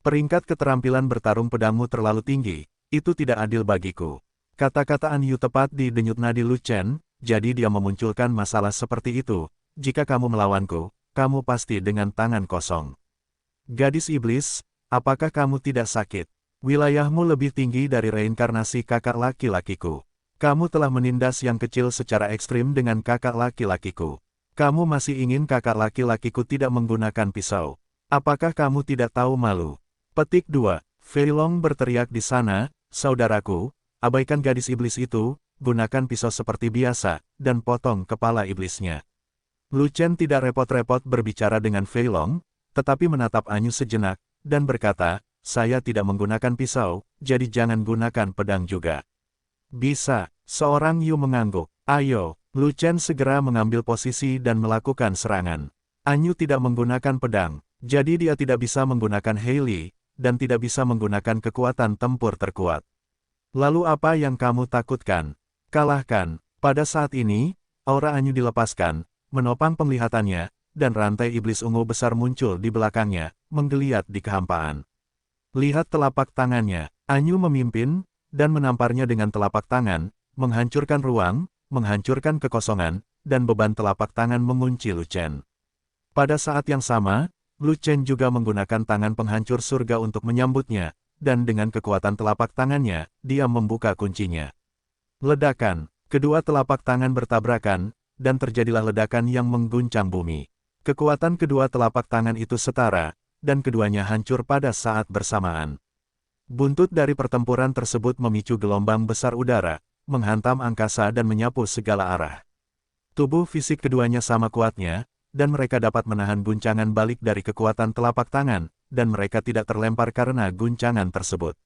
Peringkat keterampilan bertarung pedangmu terlalu tinggi, itu tidak adil bagiku. Kata-kata Anyu tepat di denyut nadi Lu Chen, jadi dia memunculkan masalah seperti itu. Jika kamu melawanku, kamu pasti dengan tangan kosong. Gadis iblis, apakah kamu tidak sakit? Wilayahmu lebih tinggi dari reinkarnasi kakak laki-lakiku. Kamu telah menindas yang kecil secara ekstrim dengan kakak laki-lakiku. Kamu masih ingin kakak laki-lakiku tidak menggunakan pisau. Apakah kamu tidak tahu malu? Petik 2. Fei Long berteriak di sana, saudaraku, abaikan gadis iblis itu, gunakan pisau seperti biasa, dan potong kepala iblisnya. Lu Chen tidak repot-repot berbicara dengan Fei Long, tetapi menatap Anyu sejenak, dan berkata, saya tidak menggunakan pisau, jadi jangan gunakan pedang juga. Bisa, seorang Yu mengangguk. Ayo, Lu Chen segera mengambil posisi dan melakukan serangan. Anyu tidak menggunakan pedang, jadi dia tidak bisa menggunakan Heili, dan tidak bisa menggunakan kekuatan tempur terkuat. Lalu apa yang kamu takutkan? Kalahkan. Pada saat ini, aura Anyu dilepaskan, menopang penglihatannya, dan rantai iblis ungu besar muncul di belakangnya, menggeliat di kehampaan. Lihat telapak tangannya. Anyu memimpin, dan menamparnya dengan telapak tangan, menghancurkan ruang, menghancurkan kekosongan, dan beban telapak tangan mengunci Lu Chen. Pada saat yang sama, Lu Chen juga menggunakan tangan penghancur surga untuk menyambutnya, dan dengan kekuatan telapak tangannya, dia membuka kuncinya. Ledakan, kedua telapak tangan bertabrakan, dan terjadilah ledakan yang mengguncang bumi. Kekuatan kedua telapak tangan itu setara, dan keduanya hancur pada saat bersamaan. Buntut dari pertempuran tersebut memicu gelombang besar udara, menghantam angkasa dan menyapu segala arah. Tubuh fisik keduanya sama kuatnya, dan mereka dapat menahan guncangan balik dari kekuatan telapak tangan, dan mereka tidak terlempar karena guncangan tersebut.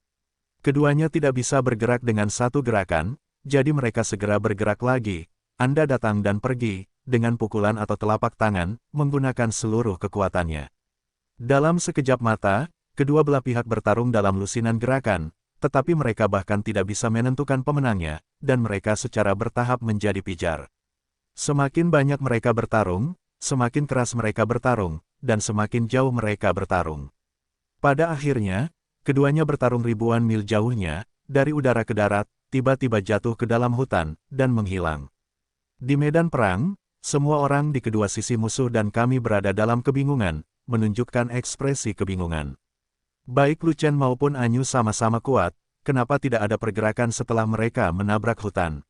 Keduanya tidak bisa bergerak dengan satu gerakan, jadi mereka segera bergerak lagi. Anda datang dan pergi, dengan pukulan atau telapak tangan, menggunakan seluruh kekuatannya. Dalam sekejap mata, kedua belah pihak bertarung dalam lusinan gerakan, tetapi mereka bahkan tidak bisa menentukan pemenangnya, dan mereka secara bertahap menjadi pijar. Semakin banyak mereka bertarung, semakin keras mereka bertarung, dan semakin jauh mereka bertarung. Pada akhirnya, keduanya bertarung ribuan mil jauhnya, dari udara ke darat, tiba-tiba jatuh ke dalam hutan, dan menghilang. Di medan perang, semua orang di kedua sisi musuh dan kami berada dalam kebingungan, menunjukkan ekspresi kebingungan. Baik Lu Chen maupun Anyu sama-sama kuat, kenapa tidak ada pergerakan setelah mereka menabrak hutan?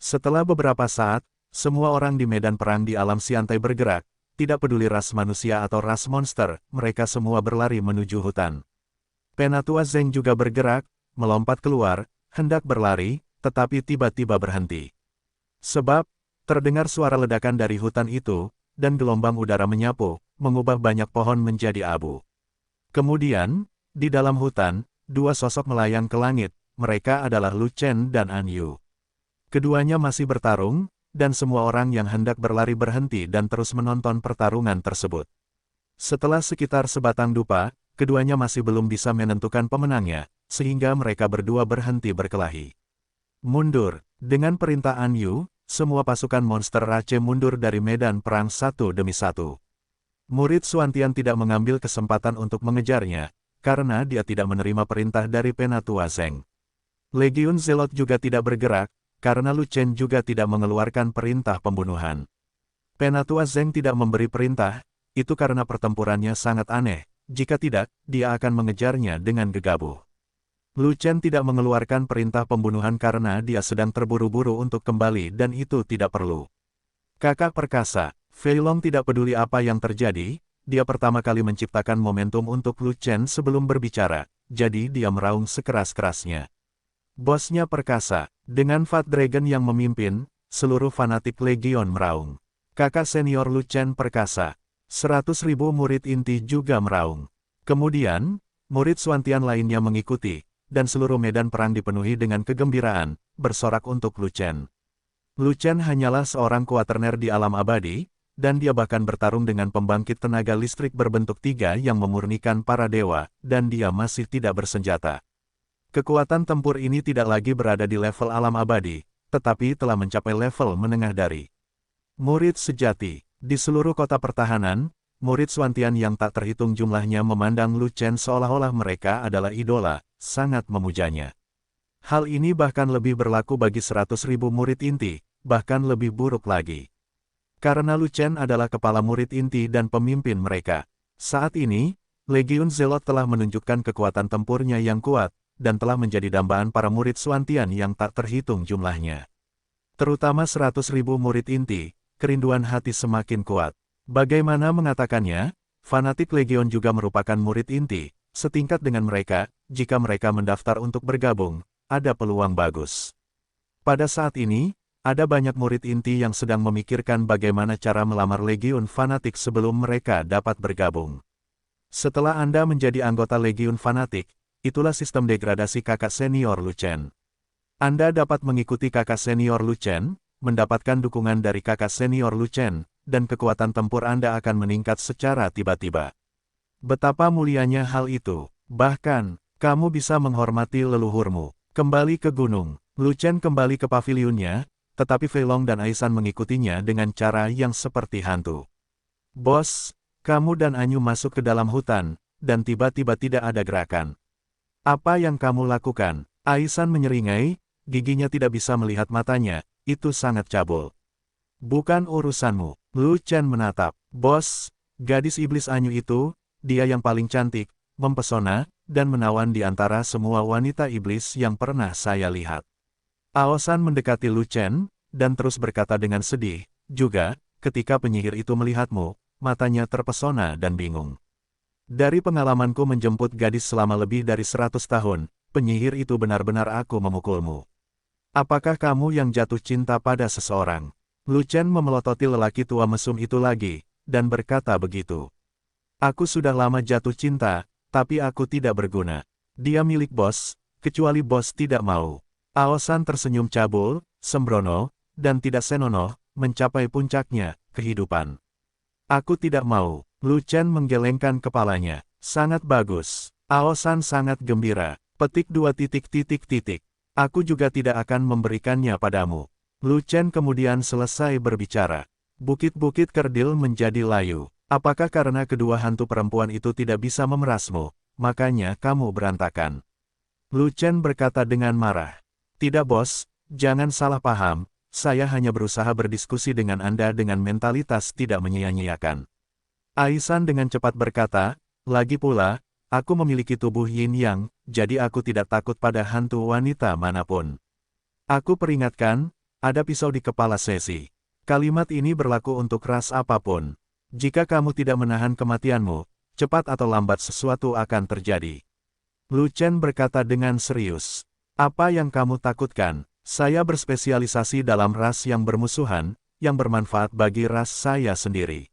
Setelah beberapa saat, semua orang di medan perang di alam Xiantai bergerak, tidak peduli ras manusia atau ras monster, mereka semua berlari menuju hutan. Penatua Zeng juga bergerak, melompat keluar, hendak berlari, tetapi tiba-tiba berhenti. Sebab, terdengar suara ledakan dari hutan itu, dan gelombang udara menyapu, mengubah banyak pohon menjadi abu. Kemudian, di dalam hutan, dua sosok melayang ke langit, mereka adalah Lu Chen dan Anyu. Keduanya masih bertarung, dan semua orang yang hendak berlari berhenti dan terus menonton pertarungan tersebut. Setelah sekitar sebatang dupa, keduanya masih belum bisa menentukan pemenangnya, sehingga mereka berdua berhenti berkelahi. Mundur, dengan perintah Anyu, semua pasukan monster Rache mundur dari medan perang satu demi satu. Murid Xuantian tidak mengambil kesempatan untuk mengejarnya, karena dia tidak menerima perintah dari Penatua Zeng. Legiun Zelot juga tidak bergerak, karena Lu Chen juga tidak mengeluarkan perintah pembunuhan. Penatua Zeng tidak memberi perintah, itu karena pertempurannya sangat aneh, jika tidak, dia akan mengejarnya dengan gegabah. Lu Chen tidak mengeluarkan perintah pembunuhan karena dia sedang terburu-buru untuk kembali dan itu tidak perlu. Kakak perkasa, Fei Long tidak peduli apa yang terjadi, dia pertama kali menciptakan momentum untuk Lu Chen sebelum berbicara, jadi dia meraung sekeras-kerasnya. Bosnya perkasa, dengan Fat Dragon yang memimpin, seluruh fanatik Legion meraung. Kakak senior Lu Chen perkasa, 100.000 murid inti juga meraung. Kemudian, murid Xuantian lainnya mengikuti, dan seluruh medan perang dipenuhi dengan kegembiraan, bersorak untuk Lu Chen. Lu Chen hanyalah seorang kuaterner di alam abadi, dan dia bahkan bertarung dengan pembangkit tenaga listrik berbentuk 3 yang memurnikan para dewa, dan dia masih tidak bersenjata. Kekuatan tempur ini tidak lagi berada di level alam abadi, tetapi telah mencapai level menengah dari murid sejati. Di seluruh kota pertahanan, murid Xuantian yang tak terhitung jumlahnya memandang Lu Chen seolah-olah mereka adalah idola, sangat memujanya. Hal ini bahkan lebih berlaku bagi 100.000 murid inti, bahkan lebih buruk lagi. Karena Lu Chen adalah kepala murid inti dan pemimpin mereka. Saat ini, Legiun Zelot telah menunjukkan kekuatan tempurnya yang kuat, dan telah menjadi dambaan para murid Xuantian yang tak terhitung jumlahnya. Terutama 100.000 murid inti, kerinduan hati semakin kuat. Bagaimana mengatakannya, fanatik Legion juga merupakan murid inti, setingkat dengan mereka, jika mereka mendaftar untuk bergabung, ada peluang bagus. Pada saat ini, ada banyak murid inti yang sedang memikirkan bagaimana cara melamar Legiun fanatik sebelum mereka dapat bergabung. Setelah Anda menjadi anggota Legiun fanatik, itulah sistem degradasi kakak senior Lu Chen. Anda dapat mengikuti kakak senior Lu Chen, mendapatkan dukungan dari kakak senior Lu Chen, dan kekuatan tempur Anda akan meningkat secara tiba-tiba. Betapa mulianya hal itu. Bahkan, kamu bisa menghormati leluhurmu. Kembali ke gunung, Lu Chen kembali ke pavilionnya, tetapi Fei Long dan Aisan mengikutinya dengan cara yang seperti hantu. Bos, kamu dan Anyu masuk ke dalam hutan, dan tiba-tiba tidak ada gerakan. Apa yang kamu lakukan? Aisan menyeringai, giginya tidak bisa melihat matanya. Itu sangat cabul. Bukan urusanmu. Lu Chen menatap. Bos, gadis iblis Anyu itu, dia yang paling cantik, mempesona, dan menawan di antara semua wanita iblis yang pernah saya lihat. Aosan mendekati Lu Chen, dan terus berkata dengan sedih, juga, ketika penyihir itu melihatmu, matanya terpesona dan bingung. Dari pengalamanku menjemput gadis selama lebih dari 100 tahun, penyihir itu benar-benar aku memukulmu. Apakah kamu yang jatuh cinta pada seseorang? Lu Chen memelototi lelaki tua mesum itu lagi, dan berkata begitu. Aku sudah lama jatuh cinta, tapi aku tidak berguna. Dia milik bos, kecuali bos tidak mau. Aosan tersenyum cabul, sembrono, dan tidak senonoh, mencapai puncaknya, kehidupan. Aku tidak mau. Lu Chen menggelengkan kepalanya. Sangat bagus. Aosan sangat gembira. Petik 2 titik titik titik. Aku juga tidak akan memberikannya padamu. Lu Chen kemudian selesai berbicara. Bukit-bukit kerdil menjadi layu. Apakah karena kedua hantu perempuan itu tidak bisa memerasmu, makanya kamu berantakan? Lu Chen berkata dengan marah. Tidak bos, jangan salah paham, saya hanya berusaha berdiskusi dengan Anda dengan mentalitas tidak menyia-nyiakan. Aisan dengan cepat berkata, lagi pula, aku memiliki tubuh yin yang, jadi aku tidak takut pada hantu wanita manapun. Aku peringatkan, ada pisau di kepala sesi. Kalimat ini berlaku untuk ras apapun. Jika kamu tidak menahan kematianmu, cepat atau lambat sesuatu akan terjadi. Lu Chen berkata dengan serius. Apa yang kamu takutkan? Saya berspesialisasi dalam ras yang bermusuhan, yang bermanfaat bagi ras saya sendiri.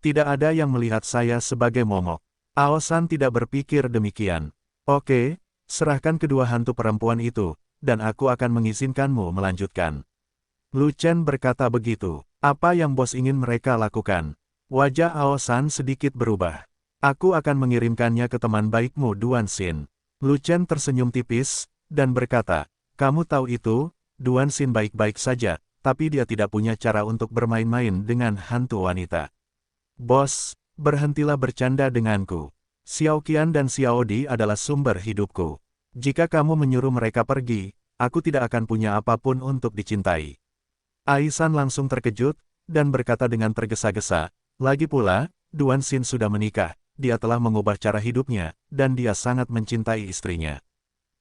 Tidak ada yang melihat saya sebagai momok. Aosan tidak berpikir demikian. Oke, serahkan kedua hantu perempuan itu, dan aku akan mengizinkanmu melanjutkan. Lu Chen berkata begitu. Apa yang bos ingin mereka lakukan? Wajah Aosan sedikit berubah. Aku akan mengirimkannya ke teman baikmu Duan Xin. Lu Chen tersenyum tipis, dan berkata, kamu tahu itu, Duan Xin baik-baik saja, tapi dia tidak punya cara untuk bermain-main dengan hantu wanita. Bos, berhentilah bercanda denganku. Xiao Qian dan Xiao Di adalah sumber hidupku. Jika kamu menyuruh mereka pergi, aku tidak akan punya apapun untuk dicintai. Aisan langsung terkejut, dan berkata dengan tergesa-gesa, lagi pula, Duan Xin sudah menikah, dia telah mengubah cara hidupnya, dan dia sangat mencintai istrinya.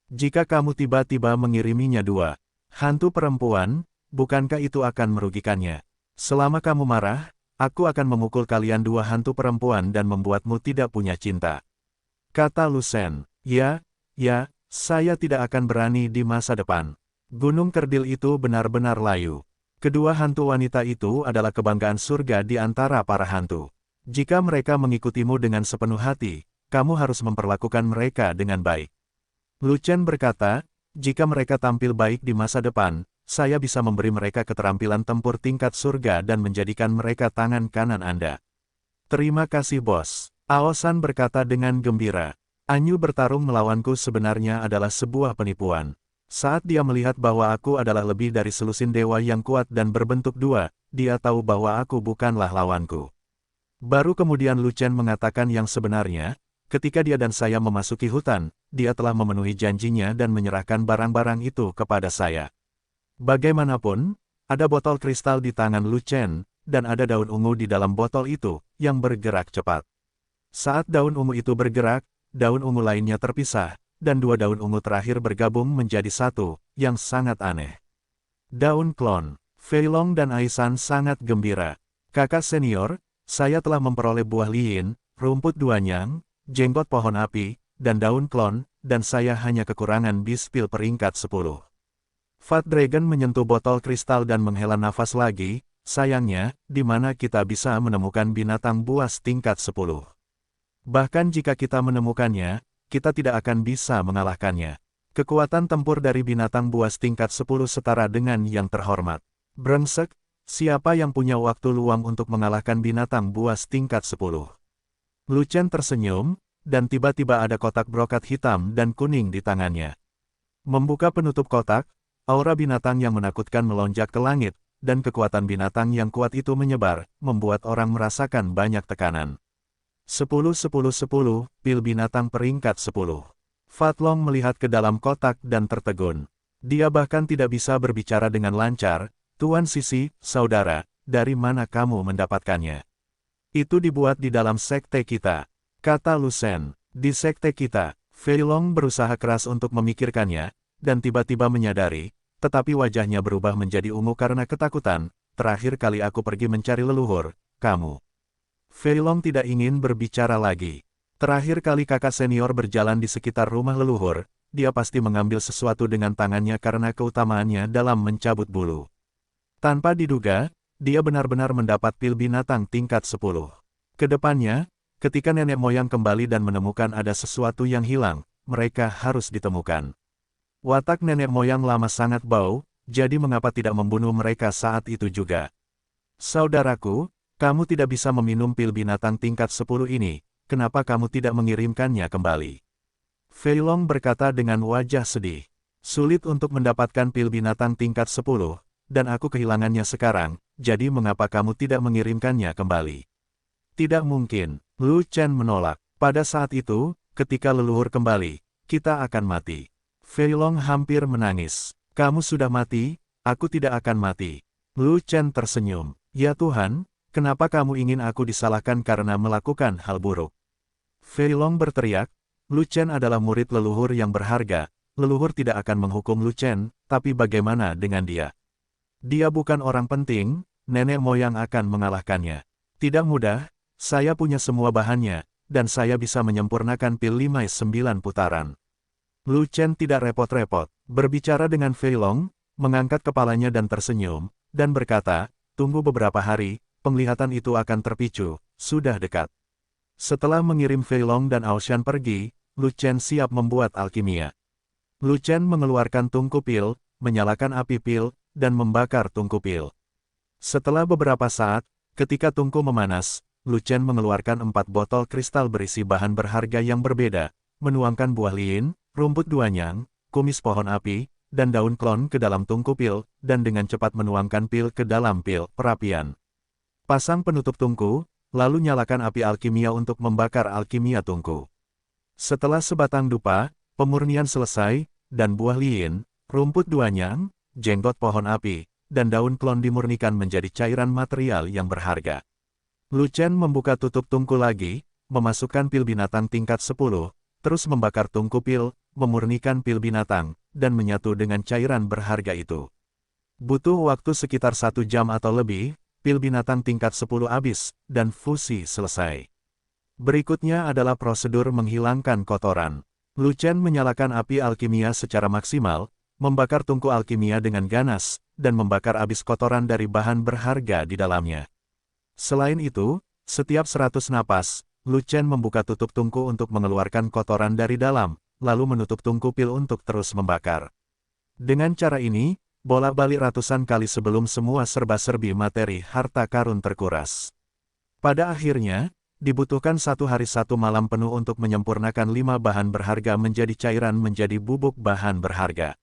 Jika kamu tiba-tiba mengiriminya dua hantu perempuan, bukankah itu akan merugikannya? Selama kamu marah, aku akan memukul kalian dua hantu perempuan dan membuatmu tidak punya cinta. Kata Lu Shen, ya, saya tidak akan berani di masa depan. Gunung kerdil itu benar-benar layu. Kedua hantu wanita itu adalah kebanggaan surga di antara para hantu. Jika mereka mengikutimu dengan sepenuh hati, kamu harus memperlakukan mereka dengan baik. Lu Chen berkata, jika mereka tampil baik di masa depan, saya bisa memberi mereka keterampilan tempur tingkat surga dan menjadikan mereka tangan kanan Anda. Terima kasih bos. Aosan berkata dengan gembira. Anyu bertarung melawanku sebenarnya adalah sebuah penipuan. Saat dia melihat bahwa aku adalah lebih dari selusin dewa yang kuat dan berbentuk dua, dia tahu bahwa aku bukanlah lawanku. Baru kemudian Lu Chen mengatakan yang sebenarnya, ketika dia dan saya memasuki hutan, dia telah memenuhi janjinya dan menyerahkan barang-barang itu kepada saya. Bagaimanapun, ada botol kristal di tangan Lu Chen, dan ada daun ungu di dalam botol itu, yang bergerak cepat. Saat daun ungu itu bergerak, daun ungu lainnya terpisah, dan dua daun ungu terakhir bergabung menjadi satu, yang sangat aneh. Daun klon, Fei Long dan Aisan sangat gembira. Kakak senior, saya telah memperoleh buah lien, rumput duanyang, jenggot pohon api, dan daun klon, dan saya hanya kekurangan bispil peringkat 10. Fat Dragon menyentuh botol kristal dan menghela nafas lagi, sayangnya, di mana kita bisa menemukan binatang buas tingkat 10. Bahkan jika kita menemukannya, kita tidak akan bisa mengalahkannya. Kekuatan tempur dari binatang buas tingkat 10 setara dengan yang terhormat. Brengsek, siapa yang punya waktu luang untuk mengalahkan binatang buas tingkat 10? Lu Chen tersenyum, dan tiba-tiba ada kotak brokat hitam dan kuning di tangannya. Membuka penutup kotak, aura binatang yang menakutkan melonjak ke langit, dan kekuatan binatang yang kuat itu menyebar, membuat orang merasakan banyak tekanan. 10-10-10, pil binatang peringkat 10. Fat Long melihat ke dalam kotak dan tertegun. Dia bahkan tidak bisa berbicara dengan lancar. Tuan Sisi, saudara, dari mana kamu mendapatkannya? Itu dibuat di dalam sekte kita, kata Lu Shen. Di sekte kita, Fei Long berusaha keras untuk memikirkannya, dan tiba-tiba menyadari, tetapi wajahnya berubah menjadi ungu karena ketakutan. Terakhir kali aku pergi mencari leluhur, kamu. Fei Long tidak ingin berbicara lagi. Terakhir kali kakak senior berjalan di sekitar rumah leluhur, dia pasti mengambil sesuatu dengan tangannya karena keutamaannya dalam mencabut bulu. Tanpa diduga, dia benar-benar mendapat pil binatang tingkat 10. Kedepannya, ketika nenek moyang kembali dan menemukan ada sesuatu yang hilang, mereka harus ditemukan. Watak nenek moyang lama sangat bau, jadi mengapa tidak membunuh mereka saat itu juga? Saudaraku, kamu tidak bisa meminum pil binatang tingkat 10 ini, kenapa kamu tidak mengirimkannya kembali? Fei Long berkata dengan wajah sedih. Sulit untuk mendapatkan pil binatang tingkat 10, dan aku kehilangannya sekarang, jadi mengapa kamu tidak mengirimkannya kembali? Tidak mungkin, Lu Chen menolak. Pada saat itu, ketika leluhur kembali, kita akan mati. Fei Long hampir menangis. Kamu sudah mati, aku tidak akan mati. Lu Chen tersenyum. Ya Tuhan, kenapa kamu ingin aku disalahkan karena melakukan hal buruk? Fei Long berteriak, Lu Chen adalah murid leluhur yang berharga, leluhur tidak akan menghukum Lu Chen, tapi bagaimana dengan dia? Dia bukan orang penting, nenek moyang akan mengalahkannya. Tidak mudah, saya punya semua bahannya, dan saya bisa menyempurnakan pil 5-9 putaran. Lu Chen tidak repot-repot, berbicara dengan Fei Long, mengangkat kepalanya dan tersenyum, dan berkata, tunggu beberapa hari, penglihatan itu akan terpicu, sudah dekat. Setelah mengirim Fei Long dan Aoshan pergi, Lu Chen siap membuat alkimia. Lu Chen mengeluarkan tungku pil, menyalakan api pil, dan membakar tungku pil. Setelah beberapa saat, ketika tungku memanas, Lu Chen mengeluarkan 4 botol kristal berisi bahan berharga yang berbeda, menuangkan buah lien, rumput duanyang, kumis pohon api, dan daun klon ke dalam tungku pil, dan dengan cepat menuangkan pil ke dalam pil perapian. Pasang penutup tungku, lalu nyalakan api alkimia untuk membakar alkimia tungku. Setelah sebatang dupa, pemurnian selesai, dan buah lien, rumput duanyang, jenggot pohon api, dan daun klon dimurnikan menjadi cairan material yang berharga. Lu Chen membuka tutup tungku lagi, memasukkan pil binatang tingkat 10, terus membakar tungku pil, memurnikan pil binatang, dan menyatu dengan cairan berharga itu. Butuh waktu sekitar 1 jam atau lebih, pil binatang tingkat 10 habis, dan fusi selesai. Berikutnya adalah prosedur menghilangkan kotoran. Lu Chen menyalakan api alkimia secara maksimal, membakar tungku alkimia dengan ganas, dan membakar habis kotoran dari bahan berharga di dalamnya. Selain itu, setiap 100 napas, Lu Chen membuka tutup tungku untuk mengeluarkan kotoran dari dalam, lalu menutup tungku pil untuk terus membakar. Dengan cara ini, bolak-balik ratusan kali sebelum semua serba-serbi materi harta karun terkuras. Pada akhirnya, dibutuhkan 1 hari 1 malam penuh untuk menyempurnakan 5 bahan berharga menjadi cairan menjadi bubuk bahan berharga.